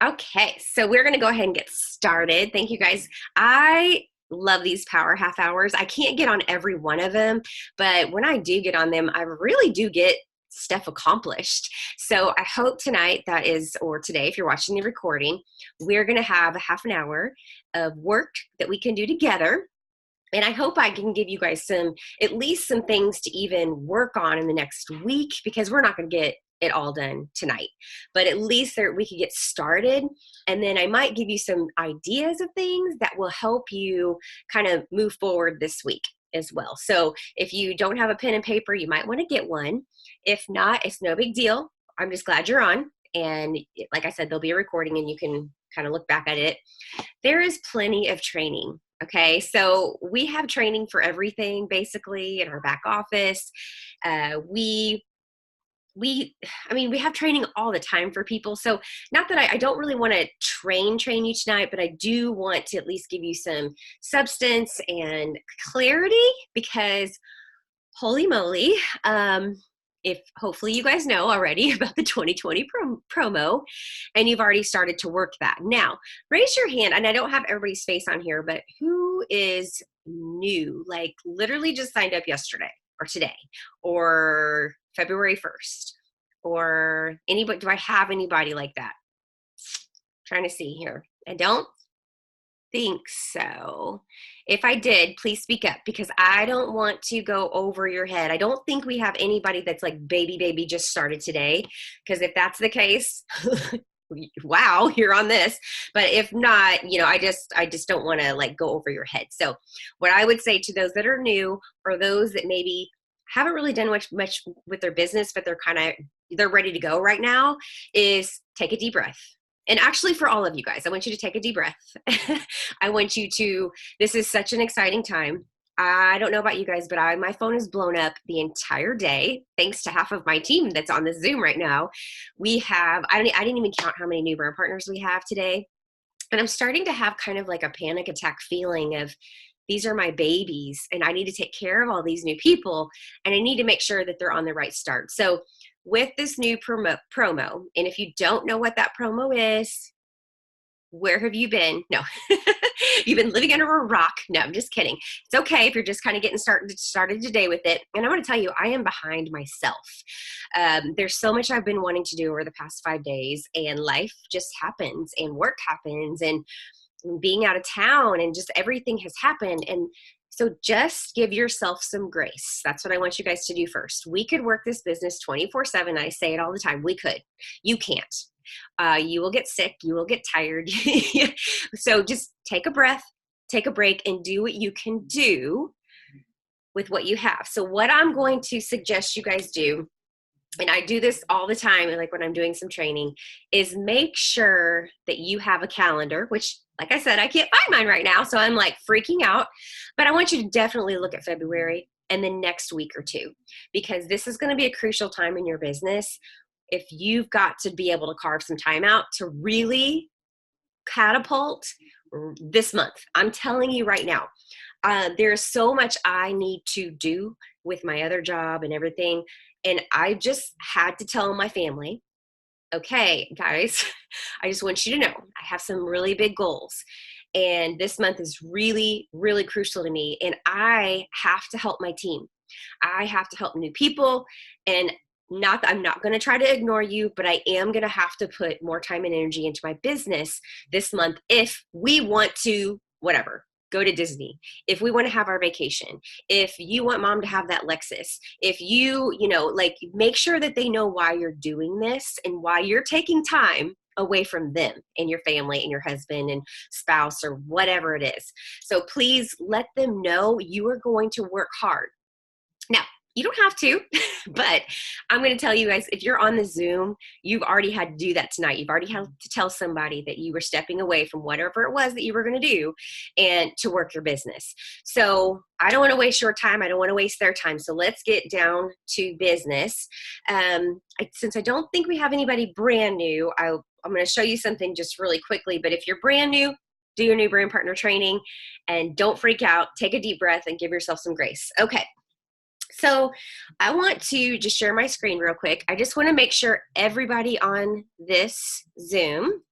Okay, so we're going to go ahead and get started. Thank you guys. I love these power half hours. I can't get on every one of them, but when I do get on them, I really do get stuff accomplished. So I hope tonight that is, or today, if you're watching the recording, we're going to have a half an hour of work that we can do together. And I hope I can give you guys at least some things to even work on in the next week, because we're not going to get it all done tonight. But at least we could get started. And then I might give you some ideas of things that will help you kind of move forward this week as well. So if you don't have a pen and paper, you might want to get one. If not, it's no big deal. I'm just glad you're on. And like I said, there'll be a recording and you can kind of look back at it. There is plenty of training. Okay, so we have training for everything basically in our back office. We we have training all the time for people. So not that I don't really want to train you tonight, but I do want to at least give you some substance and clarity, because holy moly, if hopefully you guys know already about the 2020 promo and you've already started to work that. Now, raise your hand, and I don't have everybody's face on here, but who is new, like literally just signed up yesterday or today or February 1st or anybody? Do I have anybody like that? Trying to see here. I don't think so. If I did, please speak up, because I don't want to go over your head. I don't think we have anybody that's like baby just started today, because if that's the case, wow, you're on this. But if not, I just don't want to like go over your head. So what I would say to those that are new, or those that maybe haven't really done much with their business, but they're ready to go right now, is take a deep breath. And actually, for all of you guys, I want you to take a deep breath. This is such an exciting time. I don't know about you guys, but my phone is blown up the entire day, thanks to half of my team that's on the Zoom right now. I didn't even count how many new brand partners we have today. And I'm starting to have kind of like a panic attack feeling of, these are my babies and I need to take care of all these new people, and I need to make sure that they're on the right start. So with this new promo, and if you don't know what that promo is, where have you been? No, you've been living under a rock. No, I'm just kidding. It's okay if you're just kind of getting started today with it. And I want to tell you, I am behind myself. There's so much I've been wanting to do over the past 5 days, and life just happens, and work happens, and being out of town, and just everything has happened. And so just give yourself some grace. That's what I want you guys to do first. We could work this business 24/7. I say it all the time. We could. You can't. You will get sick. You will get tired. So just take a breath, take a break, and do what you can do with what you have. So what I'm going to suggest you guys do, and I do this all the time, like when I'm doing some training, is make sure that you have a calendar, which, like I said, I can't find mine right now, so I'm like freaking out. But I want you to definitely look at February and the next week or two, because this is going to be a crucial time in your business. If you've got to be able to carve some time out to really catapult this month, I'm telling you right now, there's so much I need to do with my other job and everything. And I just had to tell my family, okay, guys, I just want you to know I have some really big goals. And this month is really, really crucial to me. And I have to help my team. I have to help new people. And I'm not going to try to ignore you, but I am going to have to put more time and energy into my business this month if we want to, whatever, go to Disney, if we want to have our vacation, if you want mom to have that Lexus, if like, make sure that they know why you're doing this and why you're taking time away from them and your family and your husband and spouse or whatever it is. So please let them know you are going to work hard. Now, you don't have to, but I'm going to tell you guys, if you're on the Zoom, you've already had to do that tonight. You've already had to tell somebody that you were stepping away from whatever it was that you were going to do and to work your business. So I don't want to waste your time. I don't want to waste their time. So let's get down to business. Since I don't think we have anybody brand new, I'm going to show you something just really quickly. But if you're brand new, do your new brand partner training and don't freak out. Take a deep breath and give yourself some grace. Okay. So I want to just share my screen real quick. I just want to make sure everybody on this Zoom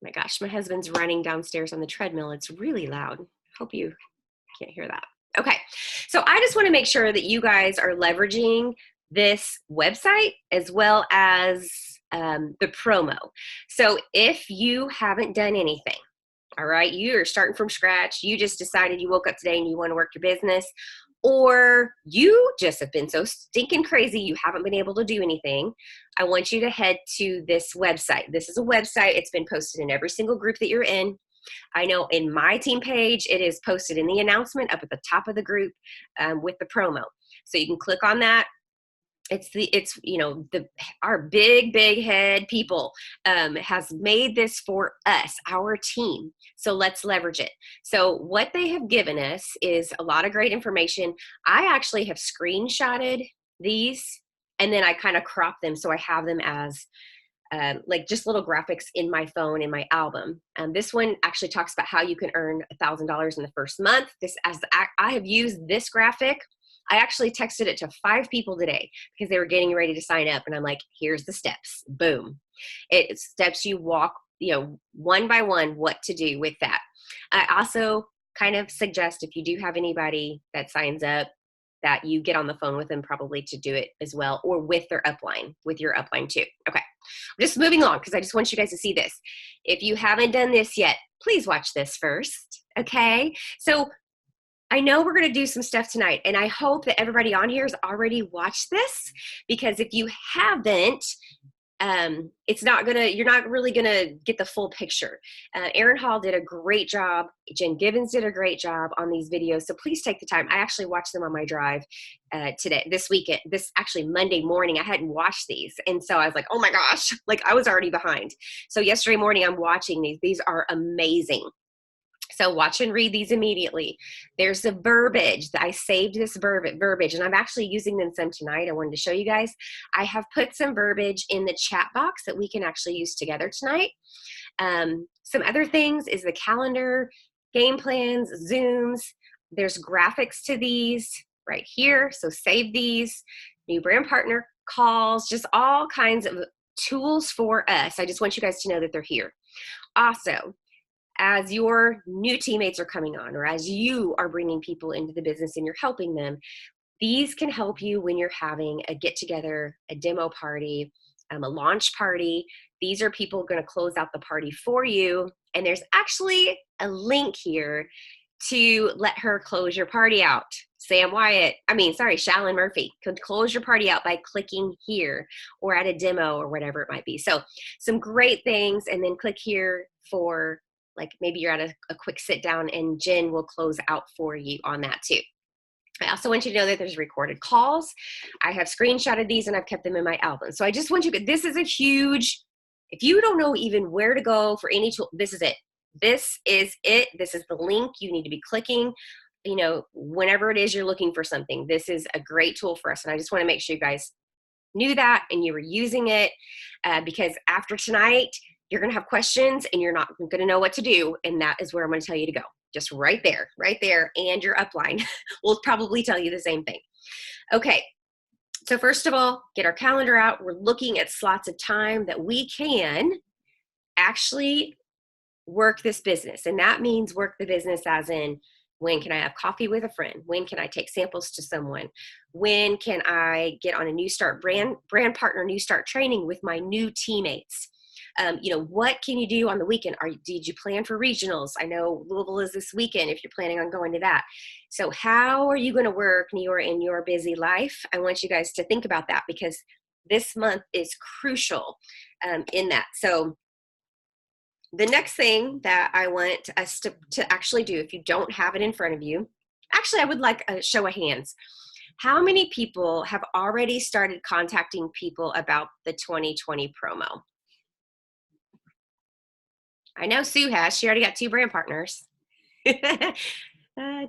My gosh, my husband's running downstairs on the treadmill. It's really loud. Hope you can't hear that. Okay, so I just want to make sure that you guys are leveraging this website as well as the promo. So if you haven't done anything, all right, you are starting from scratch, you just decided you woke up today and you want to work your business, or you just have been so stinking crazy you haven't been able to do anything, I want you to head to this website. This is a website. It's been posted in every single group that you're in. I know in my team page, it is posted in the announcement up at the top of the group with the promo. So you can click on that. It's our big head people has made this for us, our team. So let's leverage it. So what they have given us is a lot of great information. I actually have screenshotted these and then I kind of crop them so I have them as like just little graphics in my phone in my album. This one actually talks about how you can earn $1,000 in the first month. I have used this graphic. I actually texted it to 5 people today because they were getting ready to sign up. And I'm like, here's the steps. Boom. It steps you walk, one by one, what to do with that. I also kind of suggest if you do have anybody that signs up, that you get on the phone with them probably to do it as well, or with their upline, with your upline too. Okay, I'm just moving along because I just want you guys to see this. If you haven't done this yet, please watch this first, okay? So I know we're going to do some stuff tonight, and I hope that everybody on here has already watched this, because if you haven't, you're not really gonna get the full picture. Aaron Hall did a great job. Jen Gibbons did a great job on these videos. So please take the time. I actually watched them on my drive this weekend, actually Monday morning. I hadn't watched these. And so I was like, oh my gosh, like I was already behind. So yesterday morning, I'm watching these. These are amazing. So watch and read these immediately. There's the verbiage. I saved this verbiage, and I'm actually using them some tonight. I wanted to show you guys. I have put some verbiage in the chat box that we can actually use together tonight. Some other things is the calendar, game plans, Zooms. There's graphics to these right here. So save these. New brand partner calls, just all kinds of tools for us. I just want you guys to know that they're here. Also, as your new teammates are coming on, or as you are bringing people into the business and you're helping them, these can help you when you're having a get-together, a demo party, a launch party. These are people going to close out the party for you. And there's actually a link here to let her close your party out. Shalyn Murphy could close your party out by clicking here or at a demo or whatever it might be. So some great things. And then click here for, like, maybe you're at a quick sit down, and Jen will close out for you on that too. I also want you to know that there's recorded calls. I have screenshotted these and I've kept them in my album. So I just want you to, this is a huge, if you don't know even where to go for any tool, this is it. This is it. This is the link you need to be clicking, whenever it is you're looking for something. This is a great tool for us. And I just want to make sure you guys knew that and you were using it, because after tonight, you're going to have questions and you're not going to know what to do. And that is where I'm going to tell you to go. Just right there. And your upline will probably tell you the same thing. Okay. So first of all, get our calendar out. We're looking at slots of time that we can actually work this business. And that means work the business as in, when can I have coffee with a friend? When can I take samples to someone? When can I get on a new start brand partner, new start training with my new teammates? What can you do on the weekend? Did you plan for regionals? I know Louisville is this weekend if you're planning on going to that. So how are you going to work in your busy life? I want you guys to think about that, because this month is crucial in that. So the next thing that I want us to actually do, if you don't have it in front of you, actually I would like a show of hands. How many people have already started contacting people about the 2020 promo? I know Sue has. She already got 2 brand partners.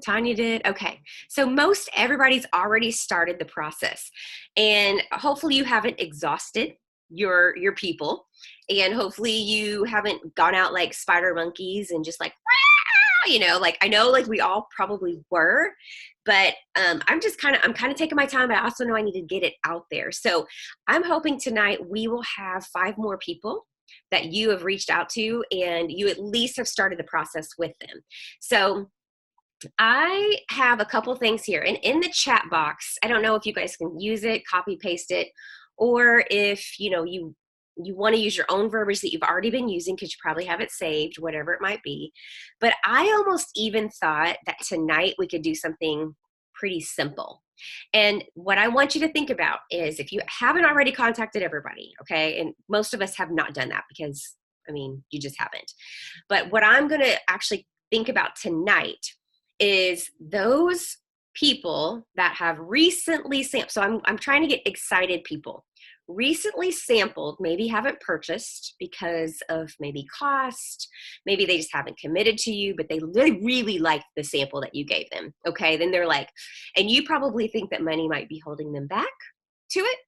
Tanya did. Okay. So most everybody's already started the process. And hopefully you haven't exhausted your people. And hopefully you haven't gone out like spider monkeys and just like, I know like we all probably were. But I'm kind of taking my time, but I also know I need to get it out there. So I'm hoping tonight we will have 5 more people that you have reached out to, and you at least have started the process with them. So I have a couple things here, and in the chat box, I don't know if you guys can use it, copy paste it, or if you want to use your own verbiage that you've already been using because you probably have it saved, whatever it might be. But I almost even thought that tonight we could do something pretty simple. And what I want you to think about is, if you haven't already contacted everybody, okay, and most of us have not done that because, I mean, you just haven't. But what I'm going to actually think about tonight is those people that have recently sampled. So I'm trying to get excited people. Recently sampled, maybe haven't purchased because of maybe cost, maybe they just haven't committed to you, but they really like the sample that you gave them. Okay, then they're like, and you probably think that money might be holding them back to it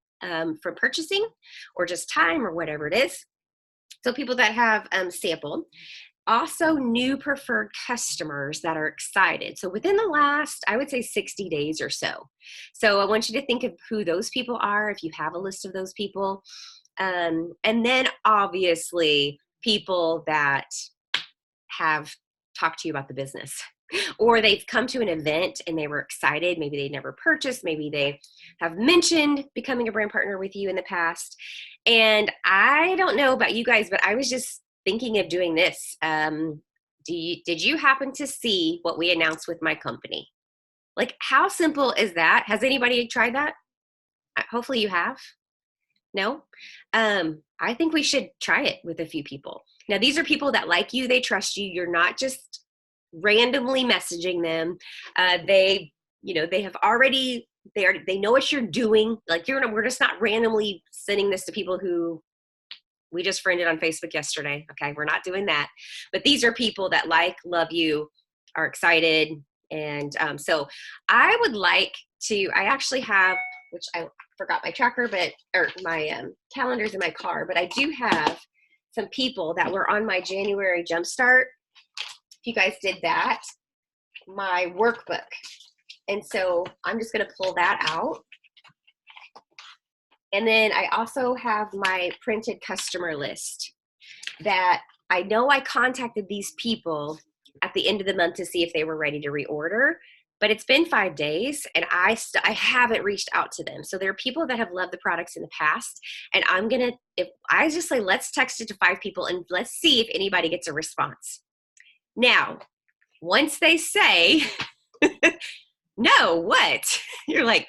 from purchasing, or just time, or whatever it is. So people that have sampled. Also, new preferred customers that are excited. So within the last, I would say 60 days or so. So I want you to think of who those people are, if you have a list of those people. And then obviously people that have talked to you about the business, or they've come to an event and they were excited. Maybe they never purchased. Maybe they have mentioned becoming a brand partner with you in the past. And I don't know about you guys, but I was just thinking of doing this. Did you happen to see what we announced with my company? Like, how simple is that? Has anybody tried that? Hopefully you have. No? I think we should try it with a few people. Now, these are people that like you, they trust you. You're not just randomly messaging them. They have already, they know what you're doing. Like, we're just not randomly sending this to people who we just friended on Facebook yesterday. Okay, we're not doing that. But these are people that love you, are excited. And so I would like to, I actually have, which I forgot my tracker, or my calendar's in my car, but I do have some people that were on my January Jumpstart. If you guys did that, my workbook. And so I'm just going to pull that out. And then I also have my printed customer list that I know I contacted these people at the end of the month to see if they were ready to reorder, but it's been 5 days and I haven't reached out to them. So there are people that have loved the products in the past, and if I just say, let's text it to 5 people and let's see if anybody gets a response. Now, once they say, no, what? You're like,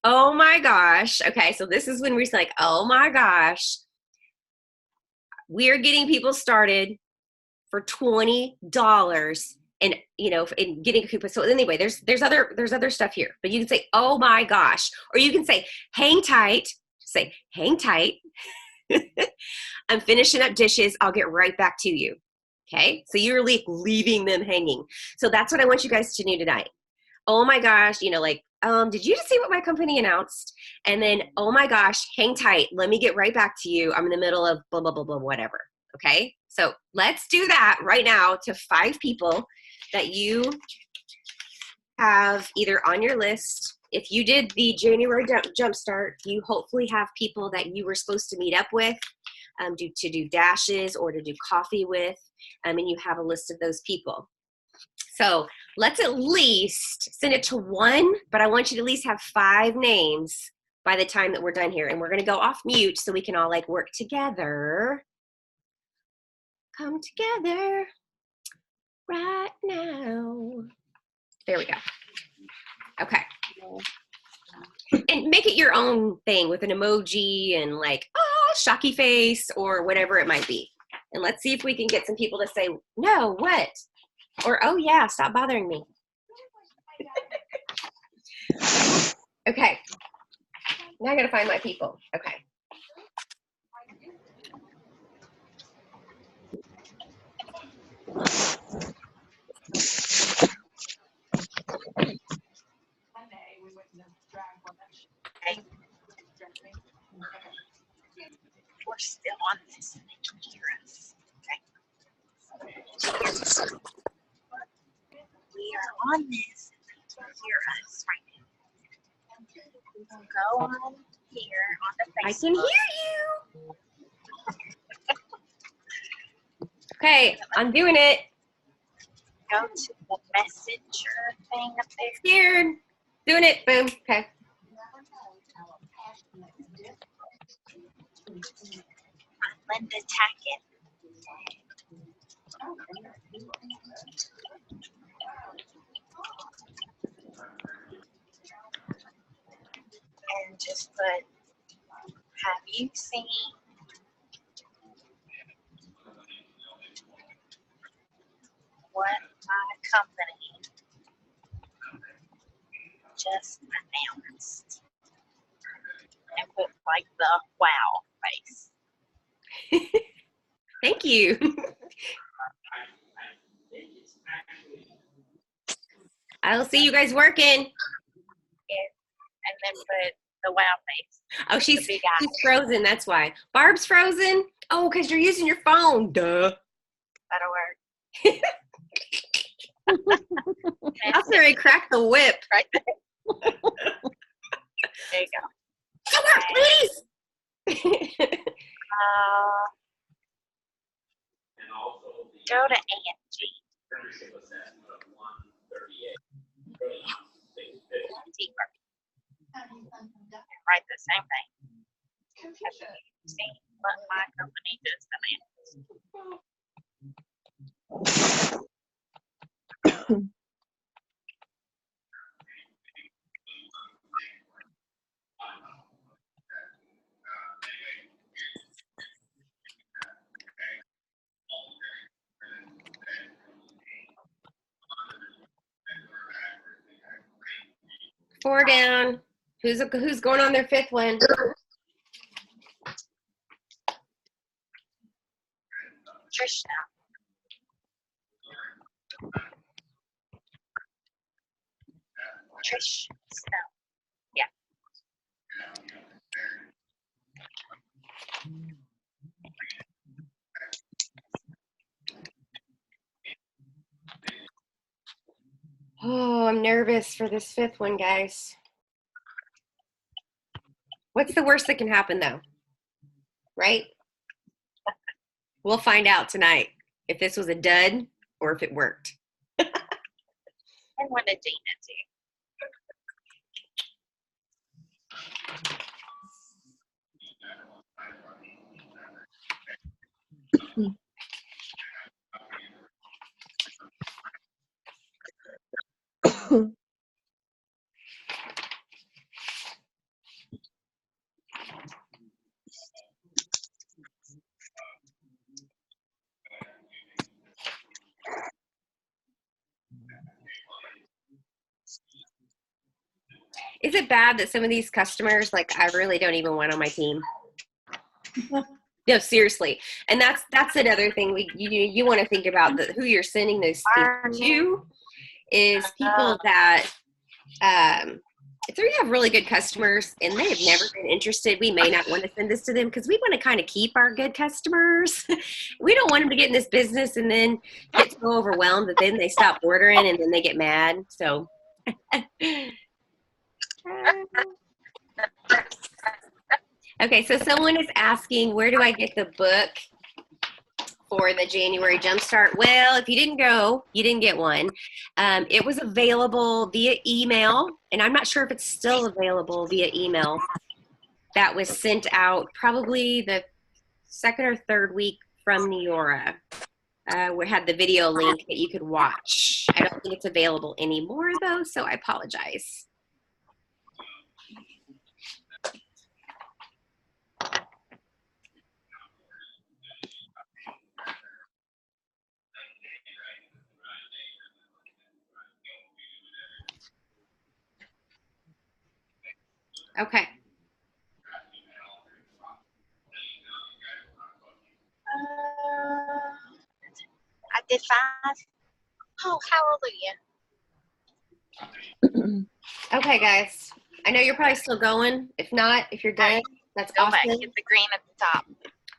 oh my gosh. Okay, so this is when we're like, oh my gosh, we're getting people started for $20 and and getting a coupon. So anyway, there's other stuff here, but you can say, oh my gosh, or you can say, hang tight. Say, hang tight. I'm finishing up dishes. I'll get right back to you. Okay, so you're leaving them hanging. So that's what I want you guys to do tonight. Oh my gosh, did you just see what my company announced? And then, oh my gosh, hang tight. Let me get right back to you. I'm in the middle of blah, blah, blah, blah, whatever. Okay, so let's do that right now to 5 people that you have either on your list. If you did the January Jumpstart, you hopefully have people that you were supposed to meet up with, to do dashes or to do coffee with, and you have a list of those people. So let's at least send it to 1, but I want you to at least have 5 names by the time that we're done here. And we're going to go off mute so we can all work together. Come together right now. There we go. Okay. And make it your own thing with an emoji and shocky face or whatever it might be. And let's see if we can get some people to say, no, what? Or, oh yeah, stop bothering me. Okay. Now I gotta find my people. Okay. We're still on this and they can hear us. Okay. We are on this and they can hear us right now. We can go on here on the Facebook. I can hear you. Okay, I'm doing it. Go to the messenger thing up there. Scared. Doing it. Boom. Okay. Linda Tackett. And just put, have you seen what my company just announced? And put like the wow face. Thank you. I'll see you guys working. And then put the wow face. Oh, she's frozen. That's why. Barb's frozen. Oh, because you're using your phone. Duh. That'll work. That's where he cracked the whip. Right there. There you go. Come on, please. Go to Angie. Deeper. Write the same thing. See what my company does demand. 4 down. Who's going on their 5th one? Trish now. Trish Snow. Yeah. Oh, I'm nervous for this 5th one, guys. What's the worst that can happen, though? Right? We'll find out tonight if this was a dud or if it worked. And what did Dina do? Is it bad that some of these customers, like, I really don't even want on my team? No, seriously. And that's another thing you want to think about, who you're sending those to is people that if we have really good customers and they have never been interested, we may not want to send this to them because we want to kind of keep our good customers. We don't want them to get in this business and then get so overwhelmed that then they stop ordering and then they get mad. So okay, so someone is asking, where do I get the book for the January Jumpstart? Well, if you didn't go, you didn't get one. It was available via email, and I'm not sure if it's still available via email. That was sent out probably the 2nd or 3rd week from Neora. We had the video link that you could watch. I don't think it's available anymore, though, so I apologize. Okay. I did 5. Oh, hallelujah. Okay, guys. I know you're probably still going. If not, if you're done, that's awesome. Go back, hit the green at the top.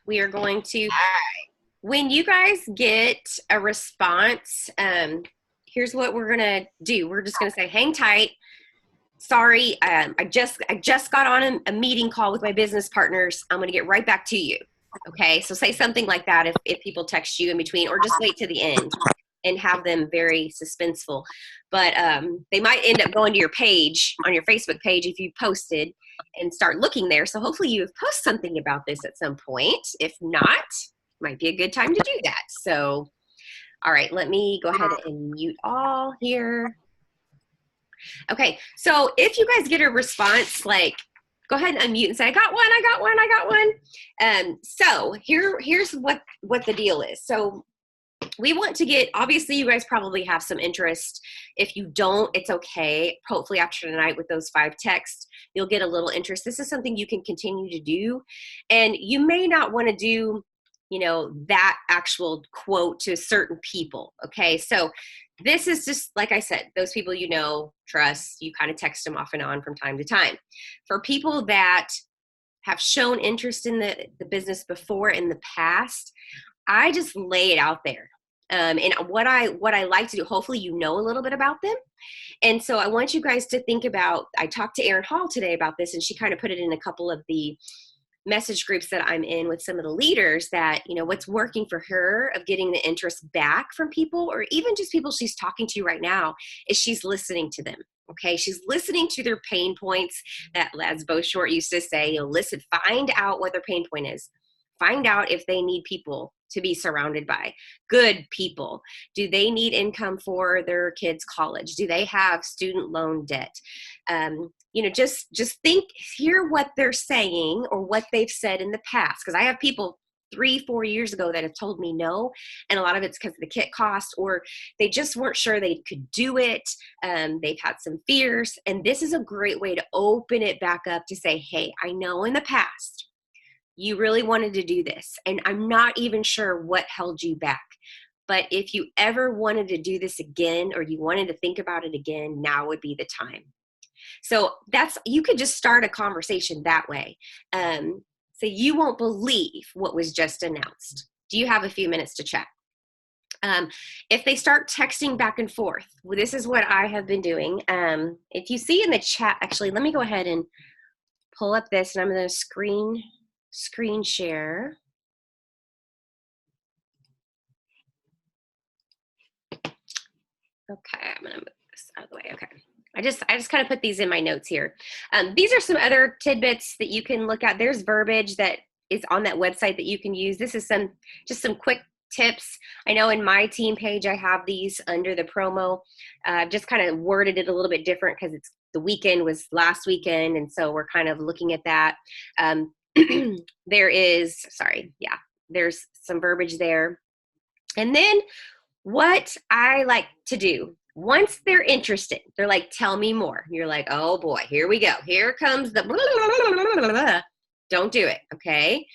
We are going to, all right. When you guys get a response, here's what we're going to do. We're just going to say, hang tight. Sorry, I just got on a meeting call with my business partners. I'm going to get right back to you. Okay, so say something like that if people text you in between, or just wait to the end and have them very suspenseful. But they might end up going to your page, on your Facebook page, if you posted, and start looking there. So hopefully you have posted something about this at some point. If not, might be a good time to do that. So, all right, let me go ahead and mute all here. Okay, so if you guys get a response, like, go ahead and unmute and say, I got one, I got one, I got one. So here's what the deal is. So we want to get, obviously you guys probably have some interest. If you don't, it's okay. Hopefully after tonight with those 5 texts, you'll get a little interest. This is something you can continue to do. And you may not want to do, you know, that actual quote to certain people. Okay, so this is just, like I said, those people you know, trust, you kind of text them off and on from time to time. For people that have shown interest in the business before in the past, I just lay it out there. And what I like to do, hopefully you know a little bit about them. And so I want you guys to think about, I talked to Erin Hall today about this, and she kind of put it in a couple of the message groups that I'm in with some of the leaders, that, you know, what's working for her of getting the interest back from people, or even just people she's talking to right now, is she's listening to them. Okay, she's listening to their pain points. That, as Bo Short used to say, you know, listen, find out what their pain point is. Find out if they need people to be surrounded by, good people. Do they need income for their kids' college? Do they have student loan debt? You know, just think, hear what they're saying or what they've said in the past. Because I have people 3-4 years ago that have told me no, and a lot of it's because of the kit cost, or they just weren't sure they could do it. They've had some fears, and this is a great way to open it back up to say, hey, I know in the past you really wanted to do this, and I'm not even sure what held you back. But if you ever wanted to do this again, or you wanted to think about it again, now would be the time. So that's, you could just start a conversation that way. So you won't believe what was just announced. Do you have a few minutes to chat? If they start texting back and forth, well, this is what I have been doing. If you see in the chat, actually, let me go ahead and pull up this, and I'm going to screen share. Okay, I'm gonna move this out of the way. Okay, I just kind of put these in my notes here. These are some other tidbits that you can look at. There's verbiage that is on that website that you can use. This is just some quick tips. I know in my team page I have these under the promo. I've just kind of worded it a little bit different because it's the weekend was last weekend, and so we're kind of looking at that. There's some verbiage there. And then what I like to do, once they're interested, they're like, tell me more. You're like, oh boy, here we go. Here comes the blah, blah, blah, blah. Don't do it, okay?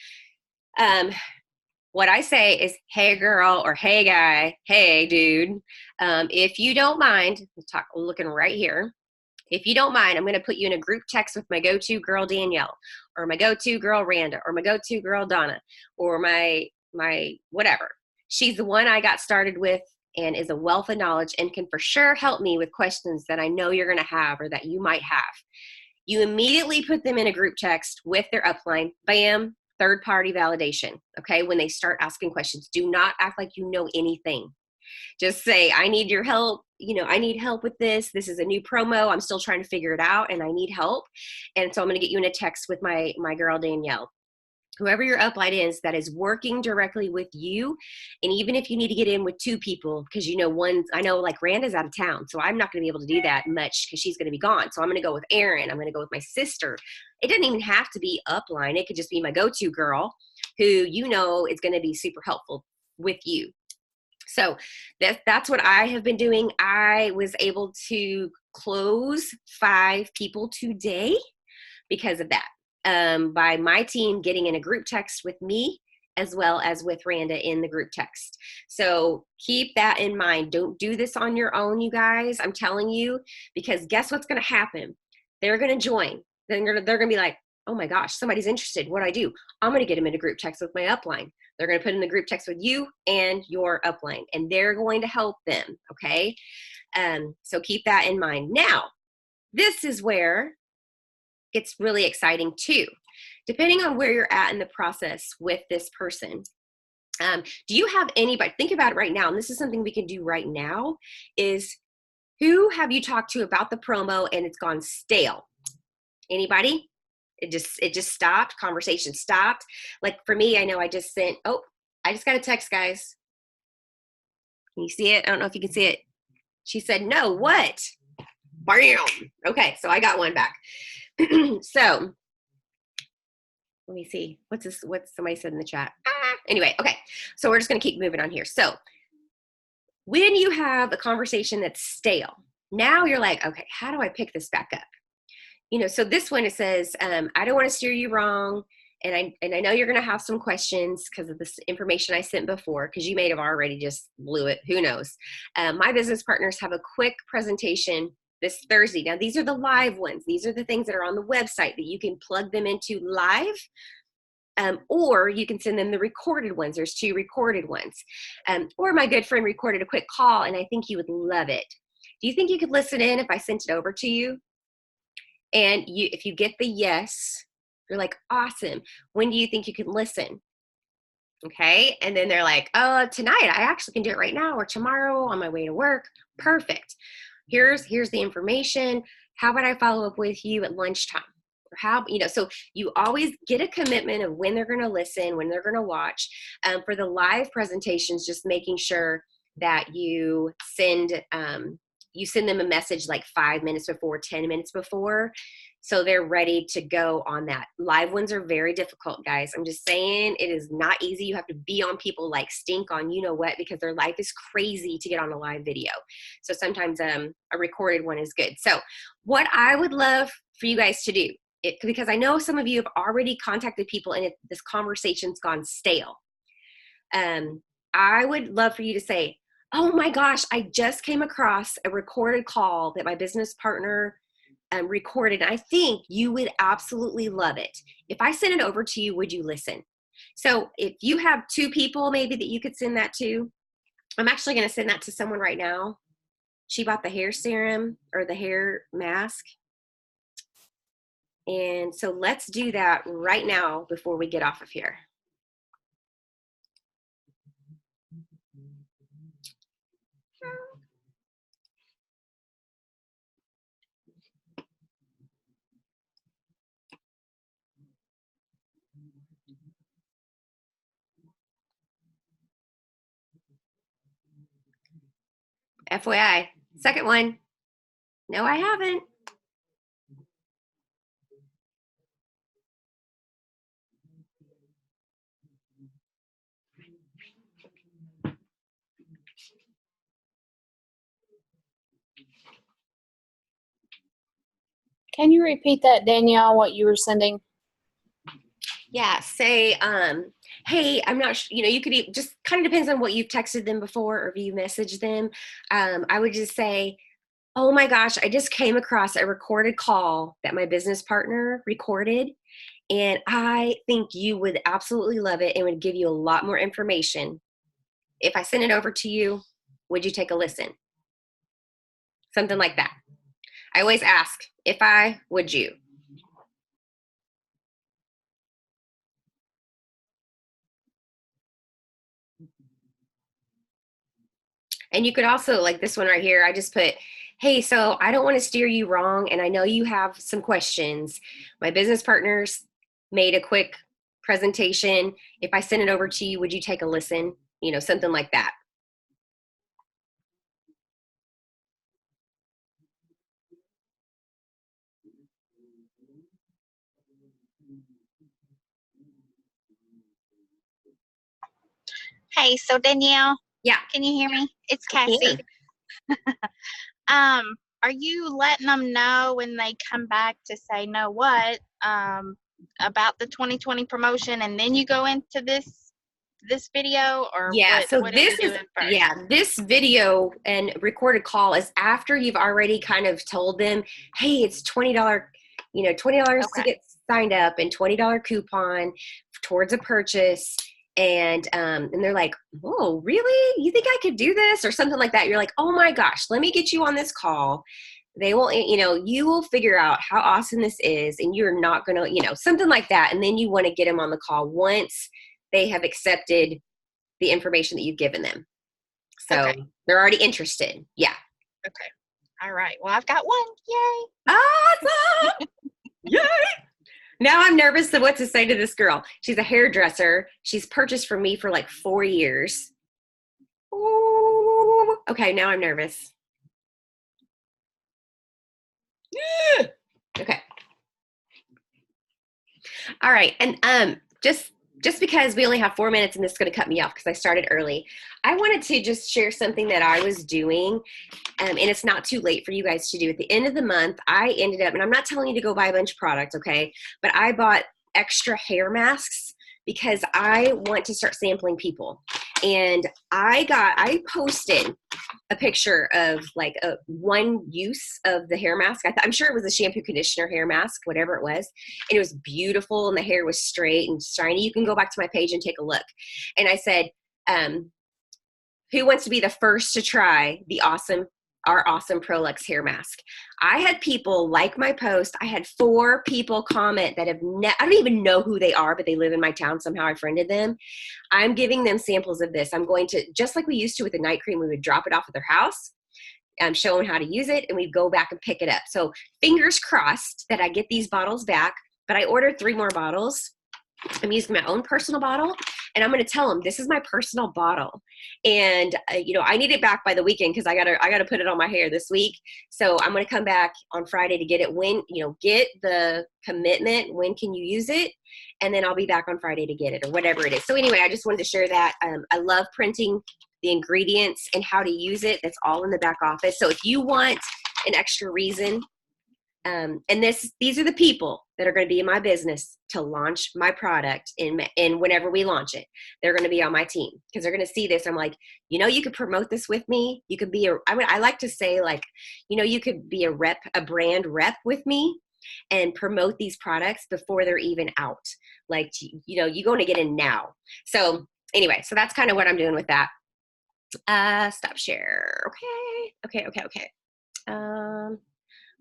What I say is, hey girl, or hey guy, hey dude, if you don't mind, we're looking right here. If you don't mind, I'm going to put you in a group text with my go-to girl, Danielle, or my go-to girl, Randa, or my go-to girl, Donna, or my whatever. She's the one I got started with and is a wealth of knowledge and can for sure help me with questions that I know you're going to have or that you might have. You immediately put them in a group text with their upline. Bam, third-party validation, okay? When they start asking questions, do not act like you know anything. Just say, I need your help. You know, I need help with this. This is a new promo. I'm still trying to figure it out and I need help. And so I'm going to get you in a text with my girl, Danielle. Whoever your upline is that is working directly with you. And even if you need to get in with 2 people, because you know, I know like Randa's out of town, so I'm not going to be able to do that much because she's going to be gone. So I'm going to go with Erin. I'm going to go with my sister. It doesn't even have to be upline. It could just be my go-to girl who you know is going to be super helpful with you. So that's what I have been doing. I was able to close 5 people today because of that. By my team getting in a group text with me as well as with Randa in the group text. So keep that in mind. Don't do this on your own, you guys. I'm telling you, because guess what's going to happen? They're going to join. Then they're going to be like, oh my gosh, somebody's interested. What do I do? I'm going to get them in a group text with my upline. They're going to put in the group text with you and your upline, and they're going to help them, okay? So keep that in mind. Now, this is where it's really exciting too. depending on where you're at in the process with this person, do you have anybody, think about it right now, and this is something we can do right now, is who have you talked to about the promo and it's gone stale? Anybody? It just stopped, conversation stopped. Like for me, I know I just sent, I just got a text, guys. Can you see it? I don't know if you can see it. She said, no, what? Bam. Okay, so I got one back. So let me see. What's this? What somebody said in the chat? Anyway, okay. So we're just going to keep moving on here. So when you have a conversation that's stale, now you're like, okay, how do I pick this back up? So this one, it says, I don't want to steer you wrong. And I know you're going to have some questions because of this information I sent before, because you may have already just blew it. Who knows? My business partners have a quick presentation this Thursday. Now, these are the live ones. These are the things that are on the website that you can plug them into live, or you can send them the recorded ones. There's 2 recorded ones. Or my good friend recorded a quick call, and I think you would love it. Do you think you could listen in if I sent it over to you? And if you get the yes, you're like, awesome. When do you think you can listen? Okay. And then they're like, oh, tonight, I actually can do it right now, or tomorrow on my way to work. Perfect. Here's the information. How about I follow up with you at lunchtime? Or how, so you always get a commitment of when they're going to listen, when they're going to watch. For the live presentations, just making sure that you send them a message like 5 minutes before, 10 minutes before, so they're ready to go on that. Live ones are very difficult, guys. I'm just saying, it is not easy. You have to be on people like stink on what, because their life is crazy to get on a live video. So sometimes a recorded one is good. So what I would love for you guys to do, because I know some of you have already contacted people and this conversation's gone stale. I would love for you to say, oh my gosh, I just came across a recorded call that my business partner recorded. I think you would absolutely love it. If I send it over to you, would you listen? So if you have 2 people maybe that you could send that to, I'm actually going to send that to someone right now. She bought the hair serum or the hair mask. And so let's do that right now before we get off of here. FYI, second one. No, I haven't. Can you repeat that, Danielle, what you were sending? Yeah, say, hey, I'm not sure, you could just kind of depends on what you've texted them before or if you messaged them. I would just say, oh my gosh, I just came across a recorded call that my business partner recorded, and I think you would absolutely love it and would give you a lot more information. If I send it over to you, would you take a listen? Something like that. I always ask, would you? And you could also, like this one right here, I just put, hey, so I don't want to steer you wrong, and I know you have some questions. My business partners made a quick presentation. If I send it over to you, would you take a listen? Something like that. Hey, so Danielle. Yeah. Can you hear me? It's Cassie. Are you letting them know when they come back to say, know what, about the 2020 promotion, and then you go into this video, or yeah, so what this is first? Yeah, this video and recorded call is after you've already kind of told them, hey, it's $20, $20 to get signed up and $20 coupon towards a purchase. And they're like, oh, really? You think I could do this? Or something like that. You're like, oh my gosh, let me get you on this call. They will, you know, you will figure out how awesome this is, and you're not going to, you know, something like that. And then you want to get them on the call once they have accepted the information that you've given them. So Okay. they're already interested. Yeah. Okay. All right. Well, I've got one. Yay. Awesome. Yay. Now I'm nervous of what to say to this girl. She's a hairdresser. She's purchased from me for like 4 years. Ooh. Okay, now I'm nervous. Okay. All right. And just because we only have 4 minutes and this is going to cut me off because I started early, I wanted to just share something that I was doing, and it's not too late for you guys to do. At the end of the month, I ended up, and I'm not telling you to go buy a bunch of products, okay, but I bought extra hair masks because I want to start sampling people. And I posted a picture of like a one use of the hair mask. I'm sure it was a shampoo, conditioner, hair mask, whatever it was. And it was beautiful and the hair was straight and shiny. You can go back to my page and take a look. And I said, who wants to be the first to try our awesome Prolux hair mask? I had people like my post. I had 4 people comment that I don't even know who they are, but they live in my town. Somehow I friended them. I'm giving them samples of this. I'm going to, just like we used to with the night cream, we would drop it off at their house. I'm showing how to use it, and we'd go back and pick it up. So fingers crossed that I get these bottles back, but I ordered 3 more bottles. I'm using my own personal bottle, and I'm going to tell them this is my personal bottle. And, you know, I need it back by the weekend because I gotta put it on my hair this week. So I'm going to come back on Friday to get it when, you know, get the commitment. When can you use it? And then I'll be back on Friday to get it or whatever it is. So anyway, I just wanted to share that. I love printing the ingredients and how to use it. That's all in the back office. So if you want an extra reason, and these are the people that are going to be in my business to launch my product in whenever we launch it. They're going to be on my team because they're going to see this. I'm like, you know, you could promote this with me. You could be I like to say, like, you know, you could be a brand rep with me and promote these products before they're even out. Like, you know, you're going to get in now. So anyway, so that's kind of what I'm doing with that. Stop share. Okay.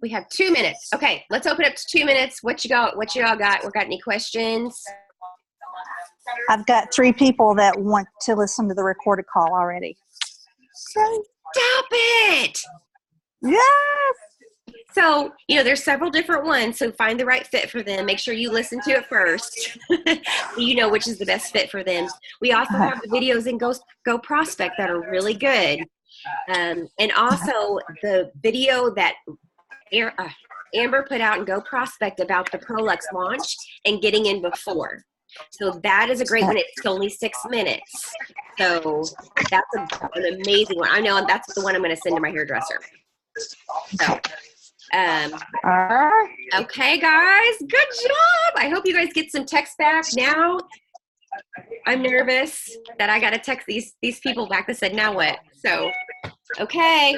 We have 2 minutes. Okay, let's open up to 2 minutes. What you all got? We got any questions? I've got 3 people that want to listen to the recorded call already. Stop it! Yes! So, you know, there's several different ones, so find the right fit for them. Make sure you listen to it first. You know which is the best fit for them. We also have the videos in Go Prospect that are really good. And also the video that Amber put out in Go Prospect about the Prolux launch and getting in before. So that is a great one. It's only 6 minutes. So that's an amazing one. I know that's the one I'm going to send to my hairdresser. So, okay, guys, good job. I hope you guys get some text back now. I'm nervous that I got to text these people back that said, now what? So, okay,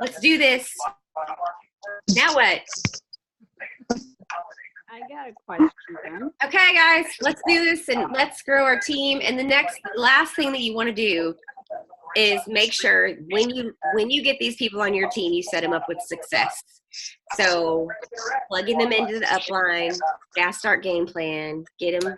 let's do this. Now what? I got a question. Okay, guys, let's do this and let's grow our team. And the last thing that you want to do is make sure when you get these people on your team, you set them up with success. So plugging them into the upline, fast start game plan, get them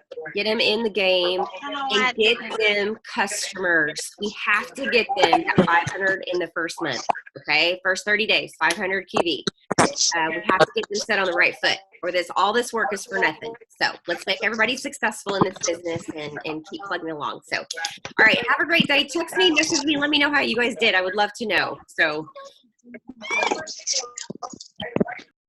in the game, and get them customers. We have to get them at 500 in the first month. Okay, first 30 days, 500 QV. We have to get them set on the right foot, or all this work is for nothing. So let's make everybody successful in this business and keep plugging along. So, all right, have a great day. Text me, message me, let me know how you guys did. I would love to know. So.